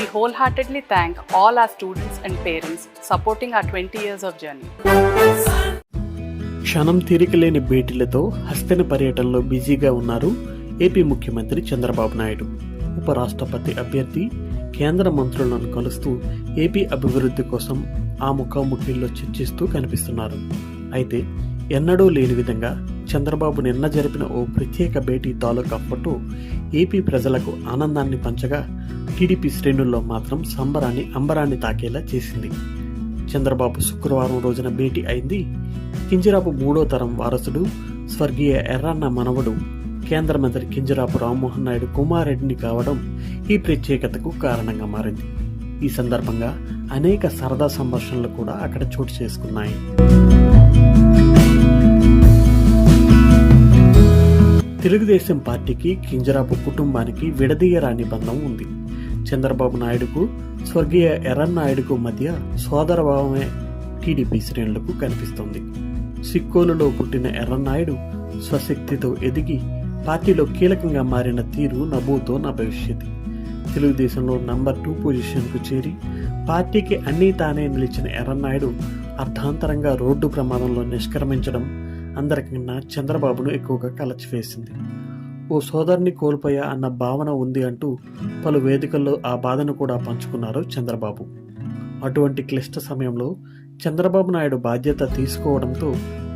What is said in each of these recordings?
We wholeheartedly thank all our students and parents supporting our 20 years of journey. క్షణం తీరికలేని భేటీలతో హస్తిన పర్యటనలో బిజీగా ఉన్నారు AP ముఖ్యమంత్రి చంద్రబాబు నాయుడు. ఉపరాష్ట్రపతి అభ్యర్థి కేంద్ర మంత్రులను కలుస్తూ ఏపీ అభివృద్ధి కోసం ఆ ముఖాముఖిల్లో చర్చిస్తూ కనిపిస్తున్నారు. అయితే ఎన్నడూ లేని విధంగా చంద్రబాబు నిన్న జరిపిన ఓ ప్రత్యేక భేటీ తాలూకా ఫోటో ఏపీ ప్రజలకు ఆనందాన్ని పంచగా టీడీపీ శ్రేణుల్లో మాత్రం అంబరాన్ని తాకేలా చేసింది. చంద్రబాబు శుక్రవారం రోజున భేటీ అయింది కింజరాపు 3వ తరం వారసుడు స్వర్గీయ ఎర్రన్న మనవడు కేంద్ర మంత్రి కింజరాపు రామ్మోహన్ నాయుడు కుమారెడ్డిని కావడం ఈ ప్రత్యేకతకు కారణంగా మారింది. ఈ సందర్భంగా అనేక సరదా సంభాషణలు కూడా అక్కడ చోటు చేసుకున్నాయి. తెలుగుదేశం పార్టీకి కింజరాపు కుటుంబానికి విడదీయరాని బంధం ఉంది. చంద్రబాబు నాయుడుకు స్వర్గీయ ఎర్రన్నాయుడుకు మధ్య సోదరభావమే టీడీపీ శ్రేణులకు కనిపిస్తోంది. సిక్కోలులో పుట్టిన ఎర్రన్నాయుడు స్వశక్తితో ఎదిగి పార్టీలో కీలకంగా మారిన తీరు నభూతో నా భవిష్యత్. తెలుగుదేశంలో నంబర్ 2 పొజిషన్కు చేరి పార్టీకి అన్నీ తానే నిలిచిన ఎర్రన్నాయుడు అర్ధాంతరంగా రోడ్డు ప్రమాదంలో నిష్క్రమించడం అందరికన్నా చంద్రబాబును ఎక్కువగా కలచివేసింది. ఓ సోదరుని కోల్పోయా అన్న భావన ఉంది అంటూ పలు వేదికల్లో ఆ బాధను కూడా పంచుకున్నారు చంద్రబాబు. అటువంటి క్లిష్ట సమయంలో చంద్రబాబు నాయుడు బాధ్యత తీసుకోవడంతో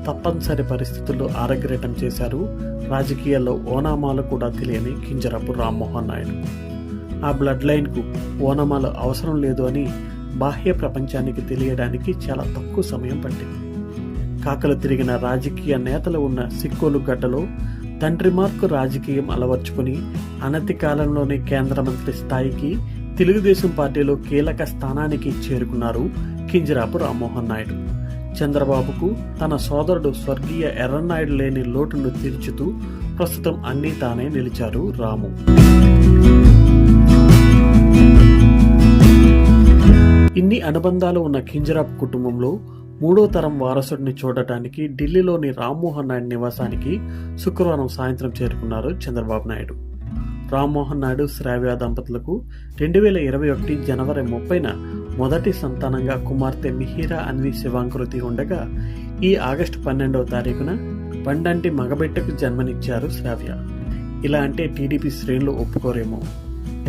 తప్పనిసరి పరిస్థితుల్లో ఆరగ్రేటం చేశారు రాజకీయాల్లో ఓనామాలు కూడా తెలియని కింజరాపు రామ్మోహన్ నాయుడు. ఆ బ్లడ్ లైన్కు ఓనామాలు అవసరం లేదు అని బాహ్య ప్రపంచానికి తెలియడానికి చాలా తక్కువ సమయం పట్టింది. కాకలు తిరిగిన రాజకీయ నేతలు ఉన్న సిక్కోలు గడ్డలో తండ్రి మార్కు రాజకీయం అలవర్చుకుని అనతి కాలంలోనే కేంద్ర మంత్రి స్థాయికి తెలుగుదేశం పార్టీలో కీలక స్థానానికి చేరుకున్నారు కింజరాపు రామ్మోహన్ నాయుడు. చంద్రబాబుకు తన సోదరుడు స్వర్గీయ ఎర్రన్నాయుడు లేని లోటును తీర్చుతూ ప్రస్తుతం అన్నీ తానే నిలిచారు రాము. ఇన్ని అనుబంధాలు ఉన్న కింజరాపు కుటుంబంలో 3వ తరం వారసుడిని చూడటానికి ఢిల్లీలోని రామ్మోహన్ నాయుడు నివాసానికి శుక్రవారం సాయంత్రం చేరుకున్నారు చంద్రబాబు నాయుడు. రామ్మోహన్ నాయుడు శ్రావ్య దంపతులకు 2021 జనవరి 30న మొదటి సంతానంగా కుమార్తె మిహిరా అన్వి శివాంకృతి ఉండగా ఈ ఆగస్టు 12వ తారీఖున పండంటి మగబిడ్డకు జన్మనిచ్చారు శ్రావ్య. ఇలా అంటే టీడీపీ శ్రేణులు ఒప్పుకోరేమో.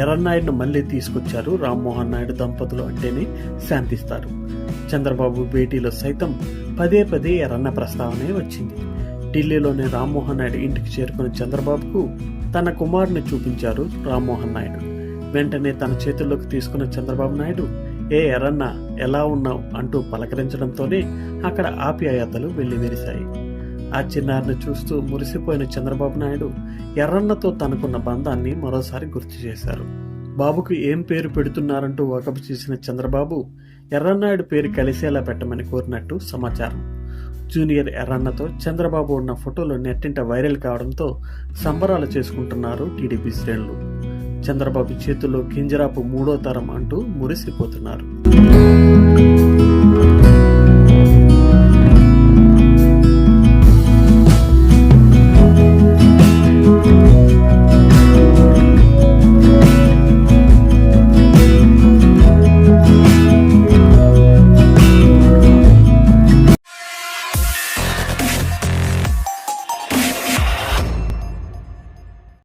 ఎర్రన్నాయుడును మళ్లీ తీసుకొచ్చారు రామ్మోహన్ నాయుడు దంపతులు అంటేనే శాంతిస్తారు. చంద్రబాబు భేటీలో సైతం పదే ఎర్రన్న ప్రస్తావనే వచ్చింది. ఢిల్లీలోని రామ్మోహన్ నాయుడు ఇంటికి చేరుకున్న చంద్రబాబుకు తన కుమారుని చూపించారు రామ్మోహన్ నాయుడు. వెంటనే తన చేతుల్లోకి తీసుకున్న చంద్రబాబు నాయుడు ఏ ఎర్రన్న ఎలా ఉన్నావు అంటూ పలకరించడంతోనే అక్కడ ఆప్యాయతలు వెల్లివిరిశాయి. ఆ చిన్నారిని చూస్తూ మురిసిపోయిన చంద్రబాబు నాయుడు ఎర్రన్నతో తనకున్న బంధాన్ని మరోసారి గుర్తు చేశారు. బాబుకు ఏం పేరు పెడుతున్నారంటూ వాకపు చేసిన చంద్రబాబు ఎర్రన్నాయుడు పేరు కలిసేలా పెట్టమని కోరినట్టు సమాచారం. జూనియర్ ఎర్రన్నతో చంద్రబాబు ఉన్న ఫోటోలు నెట్టింట వైరల్ కావడంతో సంబరాలు చేసుకుంటున్నారు టీడీపీ శ్రేణులు. చంద్రబాబు చేతుల్లో కింజరాపు 3వ తరం అంటూ మురిసిపోతున్నారు.